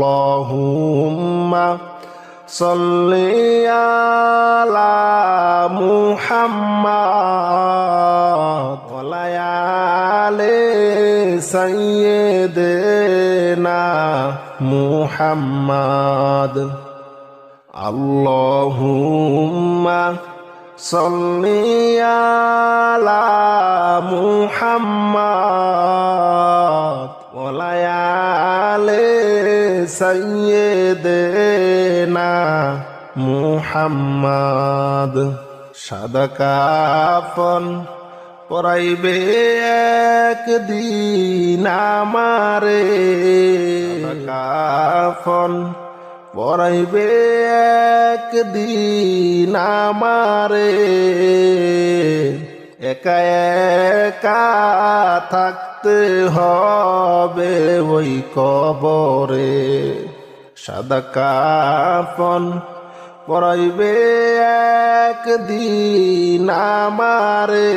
আল্লাহুম্মা সাল্লি আলা মুহাম্মাদ ওয়া আলি সাইয়্যিদিনা মুহাম্মাদ আল্লাহুম্মা সাল্লি আলা মুহাম্মাদ ওয়া আলি সাইয়্যিদিনা মুহাম্মাদ সাদা কাফন পরাইবে একদিন আমারে কাফন পরাইবে একদিন আমারে একা একা থাকতে হবে ওই কবরে সাদা কাফন পরাইবে একদিন আমারে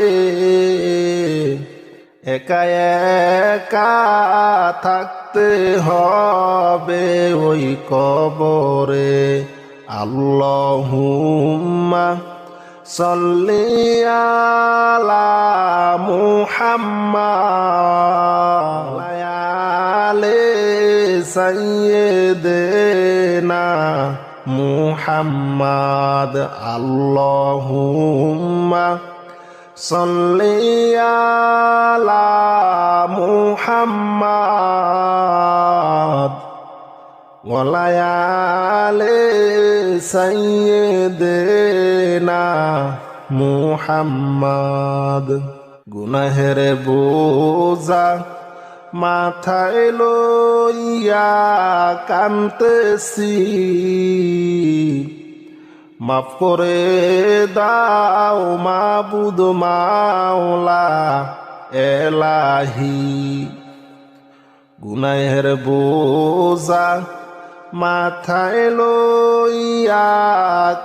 একা একা থাকতে হবে ওই কবরে আল্লাহুম্মা সাল্লি আলা মুহাম্মাদ ওয়া আলি সাইয়্যিদিনা মুহাম্মাদ আল্লাহুম্মা সাল্লি আলা মুহাম্মাদ ওয়া আলি সাইয়্যিদিনা মুহাম্মাদ গুনাহের বোঝা মাথায় লইয়া কান্তেছি মাফ করে দাও মাবুদ মাওলা এলাহি গুনাহের বোঝা মাথায় লইয়া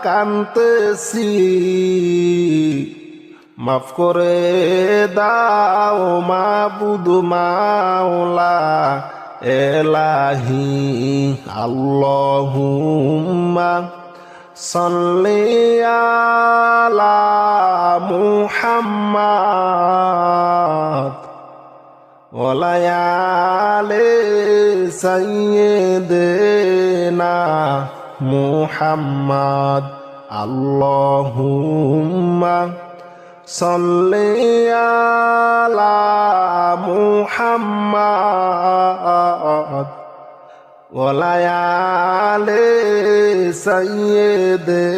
কান্তেছি মাফ করে দাও মাবুদ মাওলা এলাহি আল্লাহুম্মা সাল্লি আলা মুহাম্মাদ ওয়া আলি সাইয়্যিদিনা মুহাম্মাদ আল্লাহুম্মা সাল্লি আলা মুহাম্মাদ ওয়া আলি সাইয়্যিদিনা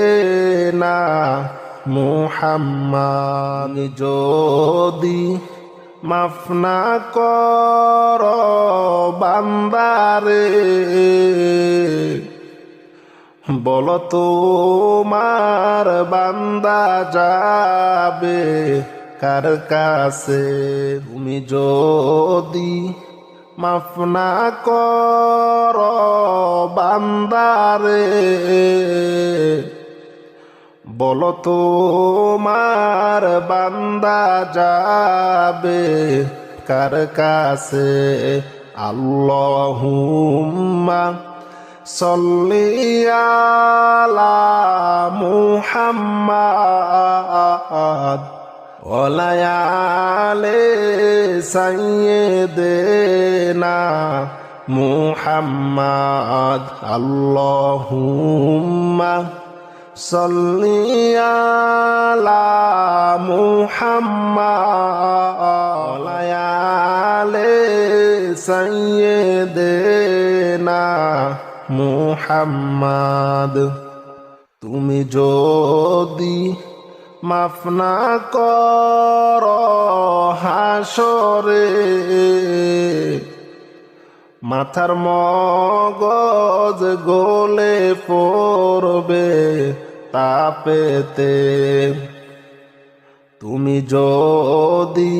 মুহাম্মাদ যদি মাফ না কর বান্দারে বলো তোমার বান্দা যাবে কার কাছে তুমি যদি মাফ না কর বান্দারে বলো তোমার বান্দা যাবে কার কাছে আল্লাহুম্মা সাল্লি আলা মুহাম্মাদ ওয়া আলি সাইয়্যিদিনা মুহাম্মাদ আল্লাহুম্মা সাল্লি আলা মুহাম্মাদ ওয়া আলি সাইয়্যিদিনা মুহাম্মাদ তুমি যদি মাফ না কর হাসরে মাথার মগজ গলে পড়বে তাপেতে তুমি যদি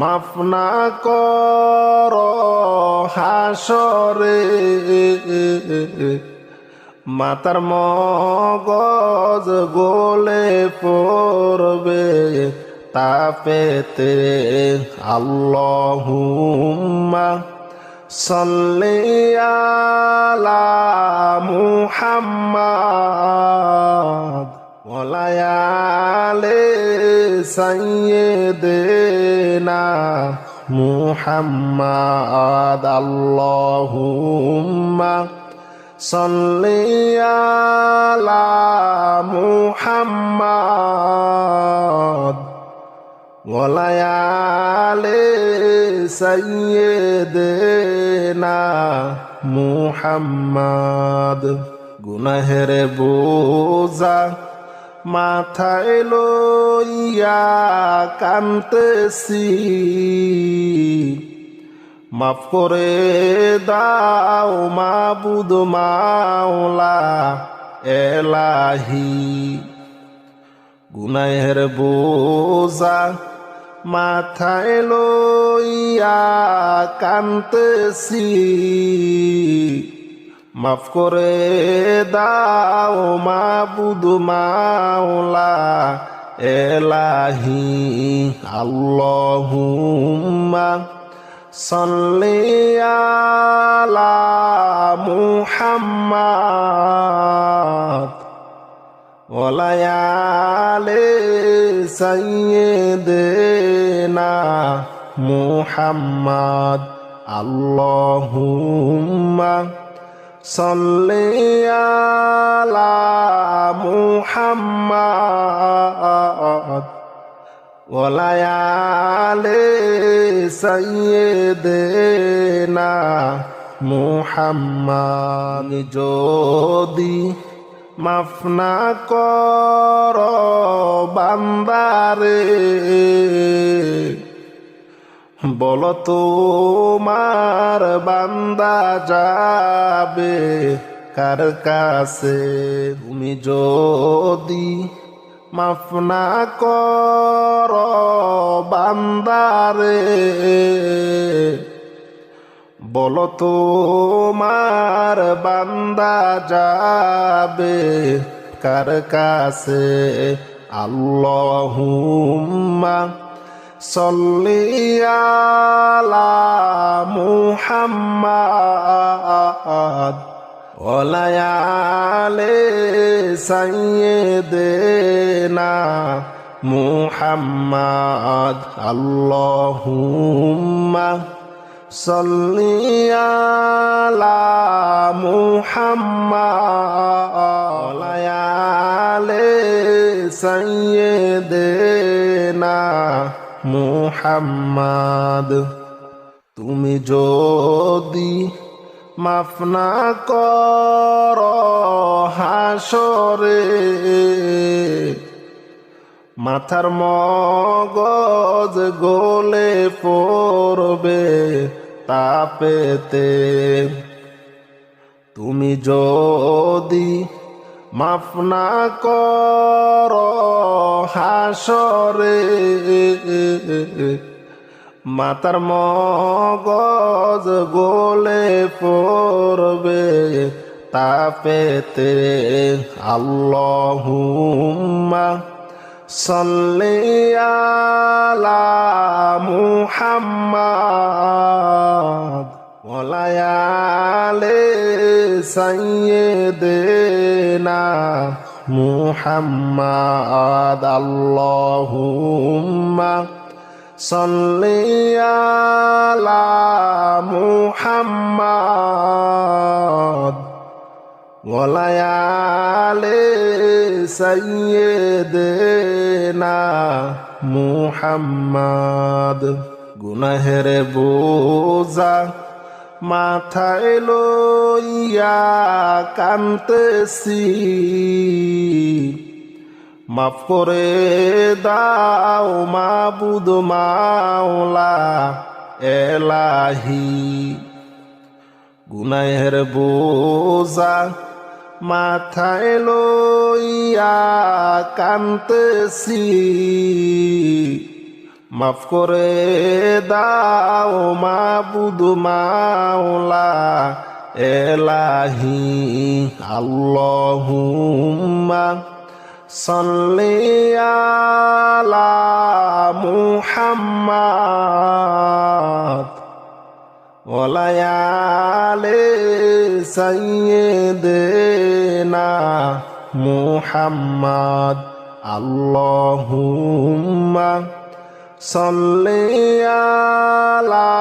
মাফ না কর হাসরে মাতার মগজ গলে পড়বে তাপেতে আল্লাহুম্মা সাল্লি মুহাম্মদ ওয়া আলি সাইয়্যিদিনা মুহাম্মদ আল্লাহুম্মা সাল্লি আলা মুহাম্মদ ওয়া আলি সাইয়্যিদিনা মুহাম্মদ গুনাহের বোঝা মাথায় লইয়া কান্তেছি মাফ করে দাও মাবুদ মাওলা এলাহি গুনাহের বোঝা মাথায় লইয়া কান্তেছি মাফ করে দাও মাবুদ মাওলা এলাহি আল্লাহুম্মা সাল্লি আলা মুহাম্মদ ওয়া আলি সাইয়্যিদিনা মুহাম্মদ আল্লাহুম্মা সাল্লি আলা মুহাম্মদ ওয়া আলি সাইয়্যিদিনা মুহাম্মদ যদি মাফ না কর বান্দারে বলো তোমার বান্দা যাবে কার কাছে তুমি যদি মাফ না কর বান্দারে বলো তোমার বান্দা যাবে কার কাছে আল্লাহুম্মা সাল্লি আলা মুহাম্মদ ওয়া আলি সাইয়্যিদিনা মুহাম্মদ আল্লাহুম্মা সাল্লি আলা মুহাম্মদ ওয়া আলি সাইয়্যিদিনা মুহাম্মদ তুমি যদি মাফ না কর হাসরে মাথার মগজ গলে পড়বে তাপেতে তুমি যদি মাফ না কর হাসরে মাতার মগজ গলে পড়বে তাপেতে আল্লাহুম্মা সাল্লি আলা মুহাম্মদ ওয়া আলি সাইয়্যিদিনা মুহাম্মদ আল্লাহুম্মা সাল্লি আলা মুহাম্মদ ওয়া আলি সাইয়্যিদিনা মুহাম্মদ গুনাহের বোঝা মাথায় লইয়া কান্তেছি মাফ করে দাও মাবুদ মাওলা এলাহি গুনাহের বোঝা মাথায় লইয়া কান্তেছি মাফ করে দাও মাবুদ মাওলা এলাহি আল্লাহুম্মা সাল্লি আলা মুহাম্মদ ওয়ালায়ালে সাইয়্যিদিনা মুহাম্মদ আল্লাহুম্মা সাল্লি আলা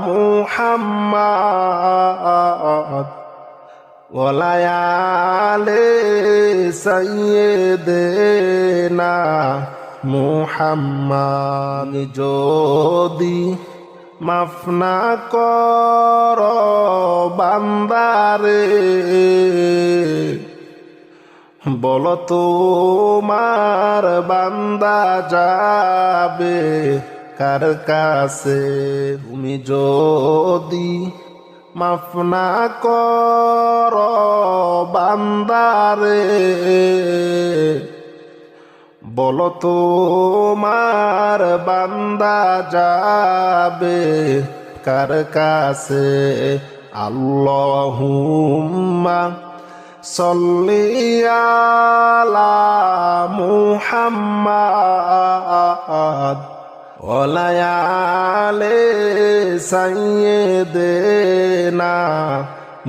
মুহাম্মদ ওয়ালায়ালে সাইয়্যিদিনা মুহাম্মদ যদি মাফ না কর বান্দারে বলো তোমার বান্দা যাবে কার কাছে তুমি যদি মাফ না কর বান্দারে বলো তোমার বান্দা যাবে কার কাছে আল্লাহুম্মা সাল্লি আলা মুহাম্মদ ওয়ালায়ালে সাইয়্যিদিনা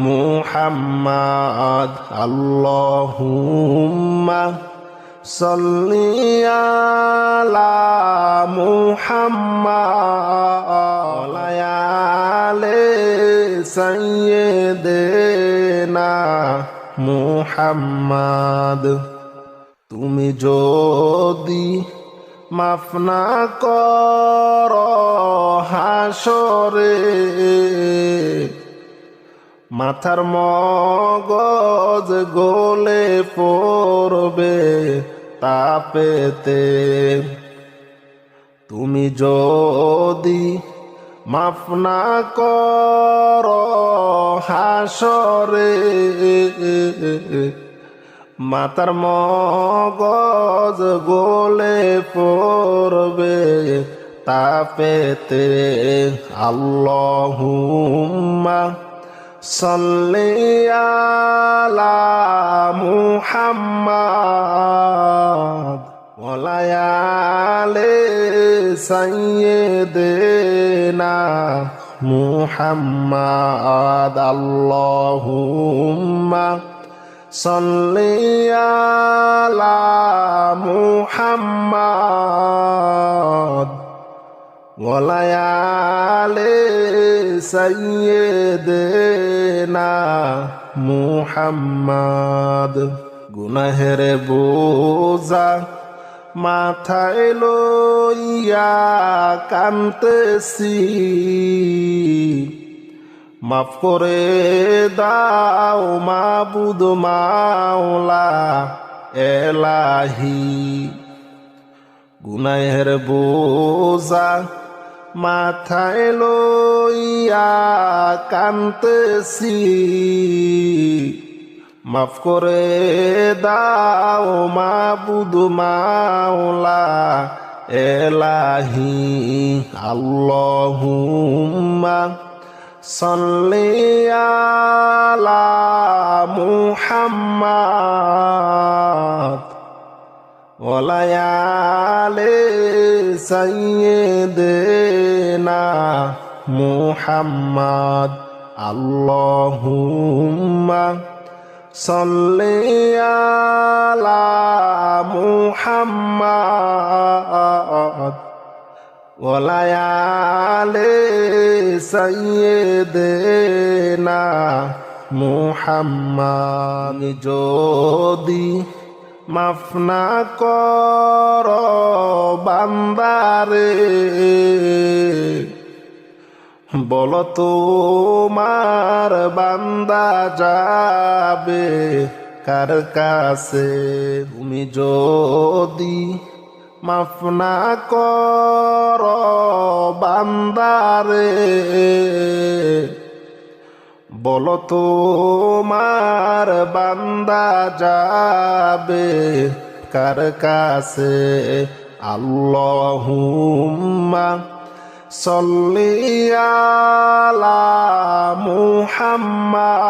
মুহাম্মদ আল্লাহুম্মা সাল্লি আলা মুহাম্মদ ওয়ালায়ালে সাইয়্যিদিনা মুহাম্মদ তুমি যদি মাফ না কর হাসরে মাথার মগজ গলে পড়বে তাপেতে তুমি যদি মাফ না কর হাসরে মাতার মগজ গলে পড়বে তাপেতে আল্লাহুম্মা সাল্লি আলা মুহাম্মদ ওয়ালায়ালে সাইয়্যিদিনা মুহাম্মদ আল্লাহুম্মা সাল্লি আলা মুহাম্মদ ওয়ালায়ালে সাইয়্যিদিনা মুহাম্মদ গুনাহের বোঝা মাথায় লইয়া কাঁদতেছি মাফ করে দাও মাবুদ মাওলা এলাহি গুনাহের বোঝা মাথায় লইয়া কাঁদতেছি মাফ করে দাও মাবুদ মাওলা এলাহি আল্লাহুম্মা সাল্লি আলা মুহাম্মদ ওয়ালায়ালে সাইয়্যিদিনা মুহাম্মদ আল্লাহুম্মা সাল্লি আলা মুহাম্মদ ওয়ালায়ালে সাইয়্যিদিনা মুহাম্মদ যদি মাফ না কর বান্দারে বলো তোমার বান্দা যাবে কার কাছে তুমি যদি মাফ না কর বান্দারে বলো তোমার বান্দা যাবে কার কাছে আল্লাহুম্মা সাল্লি আলা মুহাম্মদ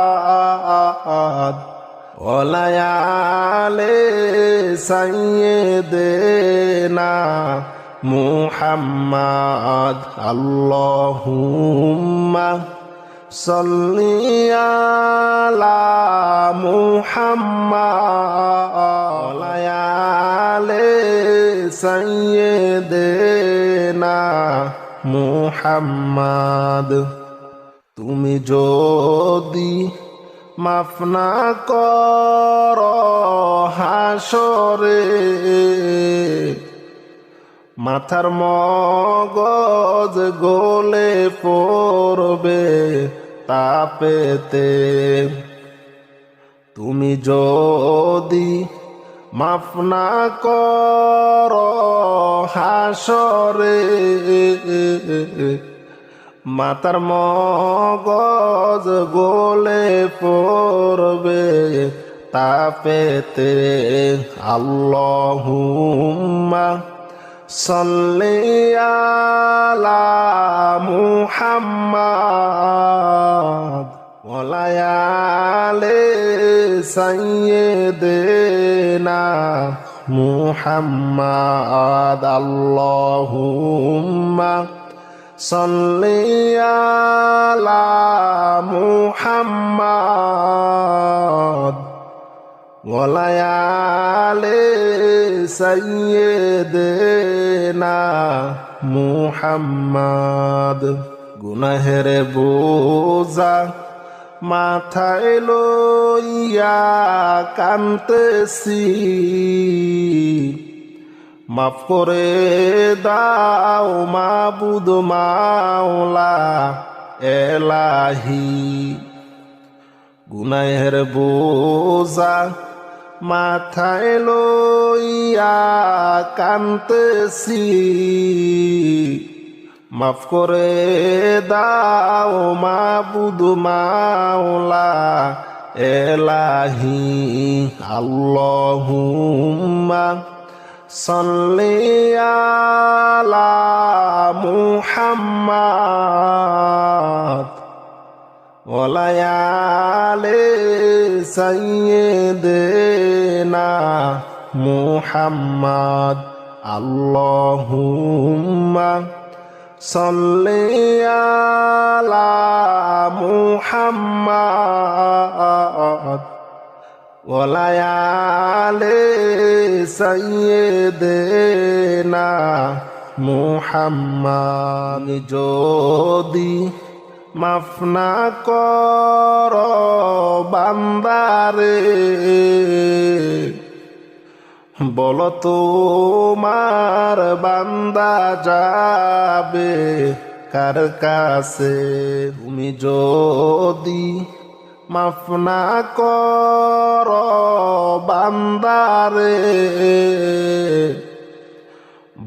ওয়ালায়ালে সাইয়্যিদিনা মুহাম্মাদ আল্লাহুম্মা সাল্লি আলা মুহাম্মাদ আলে সাইয়্যিদিনা মুহাম্মাদ। তুমি যদি মাফ না কর হাসরে, মাথার মগজ গলে পড়বে তাপেতে। তুমি যদি মাফ না কর হাসরে, মাতার মগজ গলে পড়বে তাপেতে। আল্লাহুম্মা সাল্লি আলা মুহাম্মাদ ওয়া আলি সাইয়্যিদিনা মুহাম্মাদ। আল্লাহুম্মা সাল্লি আলা মুহাম্মাদ ওয়া আলি সাইয়্যিদিনা মুহাম্মাদ। গুনাহের বোঝা মাথায় লইয়া কান্তেছি, মাফ করে দাও মাবুদ মাওলা এলাহি। গুনাহের বোঝা মাথায় লইয়া কান্তেছি, মাফ করে দাও মাবুদ মাওলা এলাহি। আল্লাহুম্মা সাল্লি আলা মুহাম্মাদ ওয়া আলি সাইয়্যিদিনা মুহাম্মাদ। আল্লাহুম্মা সাল্লি আলা মুহাম্মাদ ওয়া আলি সাইয়্যিদিনা মুহাম্মাদ। যদি মাফ না কর বান্দারে, বলো তোমার বান্দা যাবে কার কাছে। তুমি যদি মাফ না কর বান্দারে,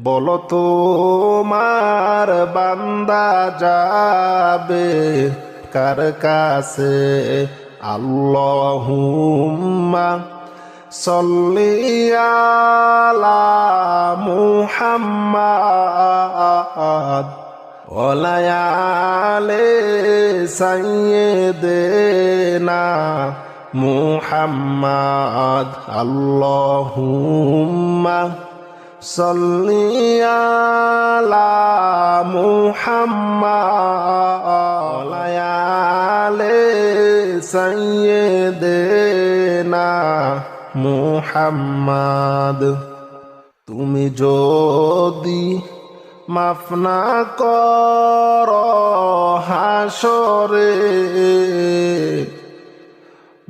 বলো তোমার বান্দা যাবে কার কাছে। আল্লাহুম্মা সাল্লি আলা মুহাম্মাদ ওয়া আলি সাইয়্যিদিনা মুহাম্মাদ। আল্লাহুম্মা সাল্লি আলা মুহাম্মাদ ওয়া আলি সাইয়্যিদিনা মুহাম্মাদ। তুমি যদি মাফ না কর হাসরে,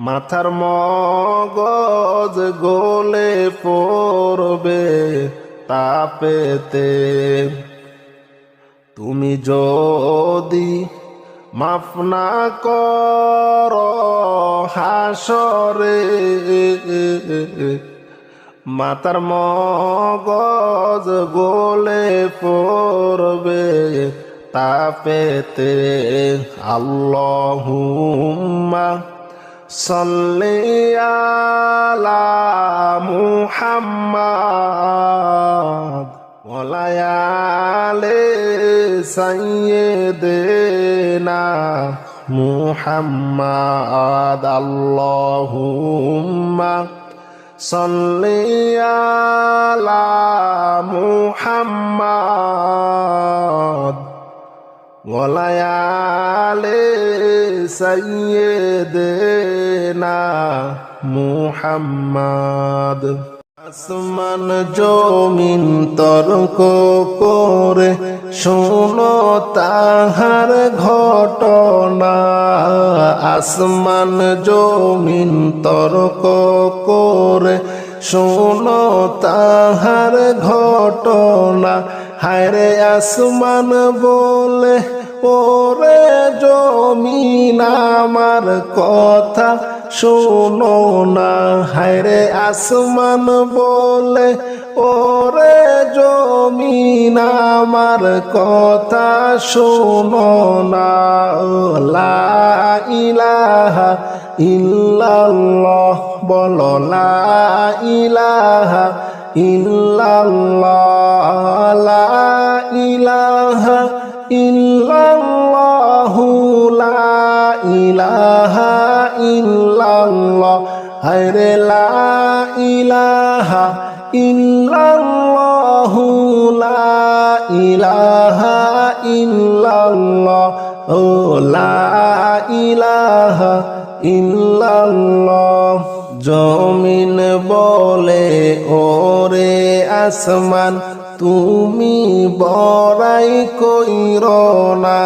মাথার মগজ গলে পড়বে তাপেতে। তুমি যদি মাফ না কর হাসরে, মাতার মগজ গলে পড়বে তাপেতে। আল্লাহুম্মা সাল্লি আলা মুহাম্মাদ ওয়া আলি সাইয়্যিদিনা মুহাম্মাদ। আল্লাহুম্মা صلي على محمد وعلى سيدنا محمد আসমান জমিন তর্ক করে শোনো তাহার ঘটনা আসমান জমিন তর্ক করে শোনো তাহার ঘটনা হায়রে আসমান বলে ওরে জমিন আমার কথা শোনো না হায়রে আসমান বলে ওরে জমিন আমার কথা শোনো না লা ইলাহা ইল্লাল্লাহ বলো লা ইলাহা ইল্লাল্লাহ লা ইলাহা ইল্লাল্লাহু লা ইলাহা ইল্লাল্লাহ হায়রে লা ইলাহা ইল্লাল্লাহু লা ইলাহা ইল্লাল্লাহ ও লা ইলাহা ইল্লাল্লাহ জমিন বলে ওরে আসমান তুমি বড়াই কইরো না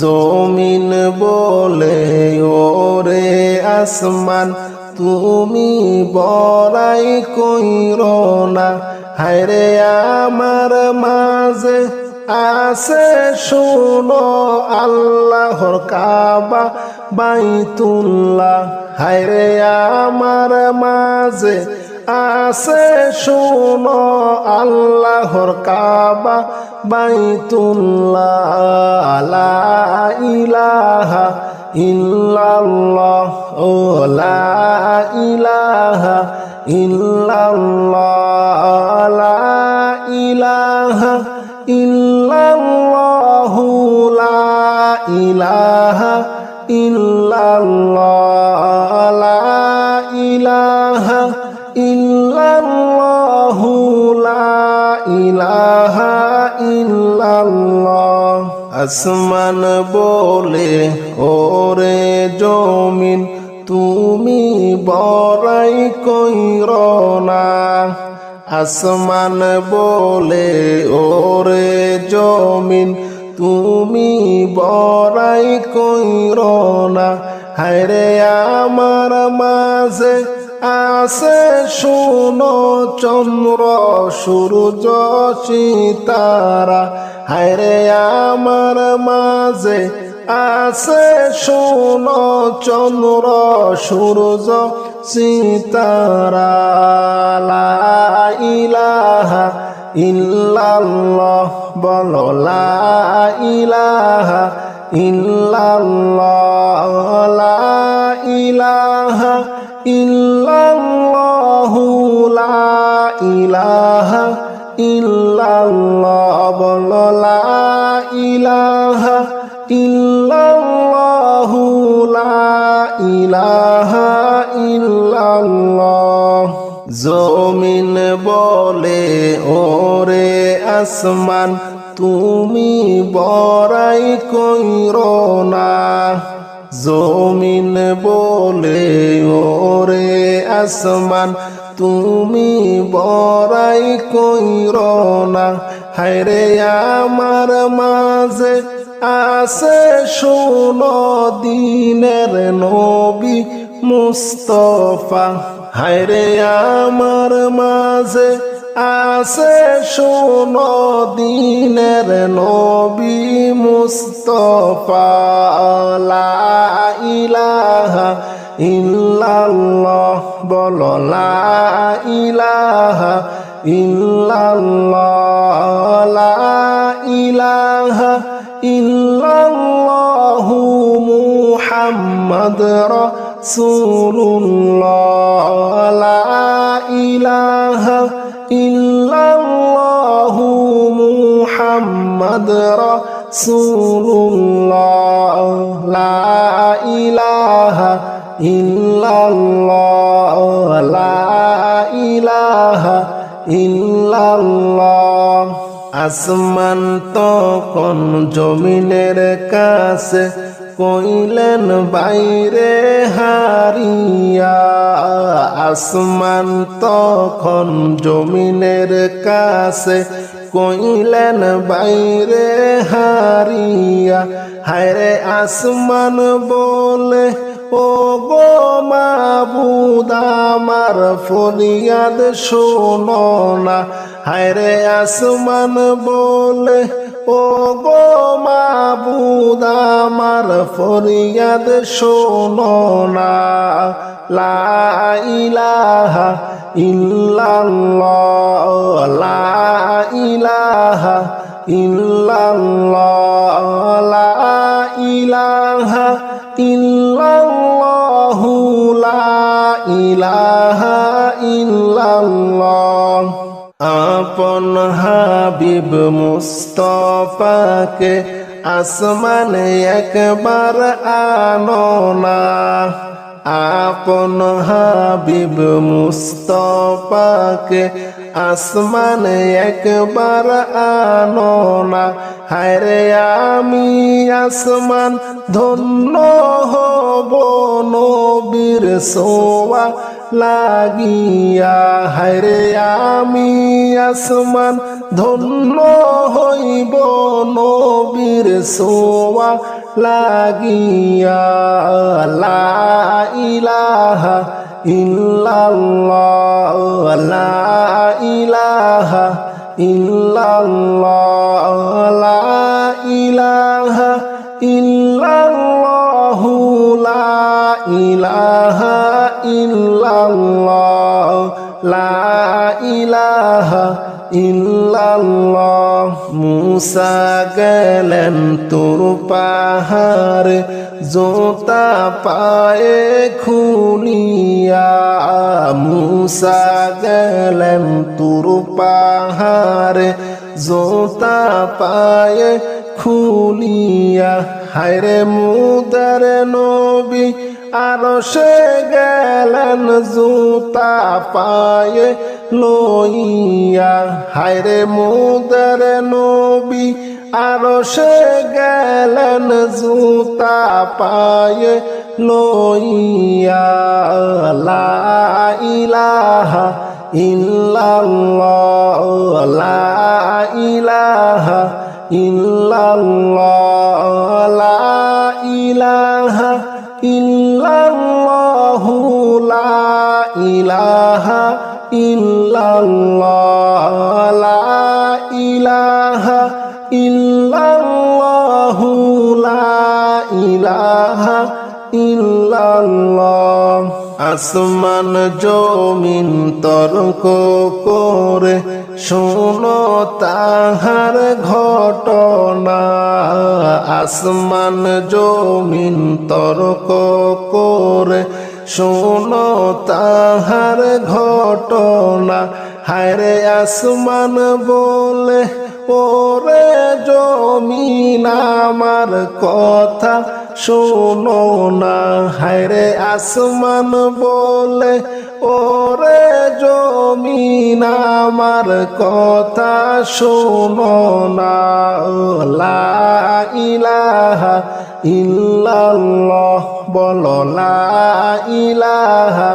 জমিন বলে ওরে আসমান তুমি বড়াই কইরো না হায়রে আমার মাঝে আছে শোনো আল্লাহর কাবা বাইতুল্লাহ হায়রে আমার মাঝে আছে শোনো আল্লাহর কাবা বাইতুল্লাহ লা ইলাহা ইল্লাল্লাহ ও লা ইলাহা ইল্লাল্লাহ লা ইলাহা ইল্লাল্লাহু লা ইলাহা ইল্লাল্লাহ লা ইলাহা ইল্লাল্লাহু লা ইলাহা ইল্লাল্লাহ আসমান বলে ওরে জমিন তুমি বড়াই কইরো না আসমান বলে ওরে জমিন তুমি বড়াই কইরো না হায়রে আমার মাঝে আছে শোনো চন্দ্র সূর্য সিতারা হায়রে আমার মাঝে আছে শোনো চন্দ্র সূর্য সিতারা লা ইলাহা ইল্লাল্লাহ বলো লা ইলাহা ইল্লাল্লাহ লা ইলাহা ইল্লাল্লাহু লা ইলাহা ইল্লাল্লাহ বলো লা ইলাহা ইল্লাল্লাহু লা ইলাহা ইল্লাল্লাহ জমিন বলে ওরে আসমান তুমি বড়াই কইরো না জমিন বলে ওরে আসমান তুমি বড়াই কইরো না হায়রে আমার মাঝে আছে শোনো দিনের নবী মুস্তফা হায়রে আমার মাঝে আছে শোনো দিনের নবী মুস্তফা লা ইলাহা ইল্লাল্লাহ বলো লা ইলাহা ইল্লাল্লাহ লা ইলাহা ইল্লাল্লাহু মুহাম্মদ রাসূলুল্লাহ লা ইলাহা ইল্লাল্লাহু মুহাম্মদ রাসূলুল্লাহ লা ইলাহা ইল্লাল্লাহ লা ইল্লাল্লাহ। আসমান তখন জমিনের কাছে কইলেন বাইরে হারিয়া। আসমান তখন জমিনের কাছে কইলেন বাইরে হারিয়া। হায়রে আসমান বলে ও গো মাবুদ আমার ফরিয়াদ শোনো না। হায়রে আসমান বলে ও গো মাবুদ আমার ফরিয়াদ শোনো না। লা ইলাহা ইল্লাল্লাহ, লা ইলাহা ইল্লাল্লাহ, লা ইলাহা ইল্লাল্লাহ, লা ইলাহা ইল্লাল্লাহ। আপন হাবিব মুস্তাফাকে আসমানে একবার আনো না। আপন হাবিব মুস্তাফাকে আসমানে একবার আনো না। হায়রে আমি আসমান ধন্য হব নবীর সোয়া লাগিয়া। হায়রে আমি আসমান ধন্য হইব নবীর সোয়া লাগিয়া। লা ইলাহা ইল্লাল্লাহ, লা ইলাহা ইল্লাল্লাহ, লা ইলাহা ইল্লাল্লাহ, লা ইলাহা ইল্লাল্লাহ, লা ইলাহা ইল্লাল্লাহ। মুসা গেলেন তুর পাহাড়ে জোতা পায়ে খুলিয়া। মুসা গেলেন তুর পাহাড়ে জোতা পায়ে খুলিয়া। হায়রে মুদার নবী আরশে গেলেন জুতা পায়ে লইয়া। হায়রে মুদার নবী আরশে গেলেন জুতা পায়ে লইয়া। লা ইলাহা ইল্লাল্লাহ, লা ইলাহা ইল্লাল্লাহ, লা ইলাহা ইল্লাল্লাহ, লা ইলাহা ইল্লাল্লাহ, লা ইলাহা ইল্লাল্লাহ, লা ইলাহা ইল্লাল্লাহ। আসমান জমিন তর্ক করে শোনো তাহার ঘটনা। আসমান জমিন তর্ক করে শোনো তাহার ঘটনা। হায়রে আসমান বলে ওরে জমিন আমার কথা শোনো না। হায়রে আসমান বলে ওরে জমিন আমার কথা শোনো না। লা ইলাহা ইল্লাল্লাহ, বলো লা ইলাহা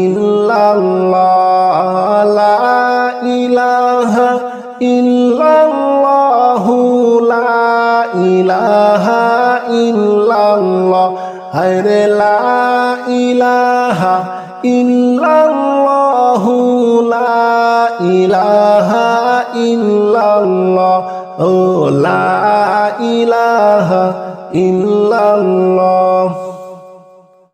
ইল্লাল্লাহ, লা ইলাহা ইল্লাল্লাহ, লা ইলাহা ইল্লাল্লাহ। হায়রে লা ইলাহা ইল্লাল্লাহ, লা ইলাহা ইল্লাল্লাহ, ও লা ইলাহা ইল্লাল্লাহ।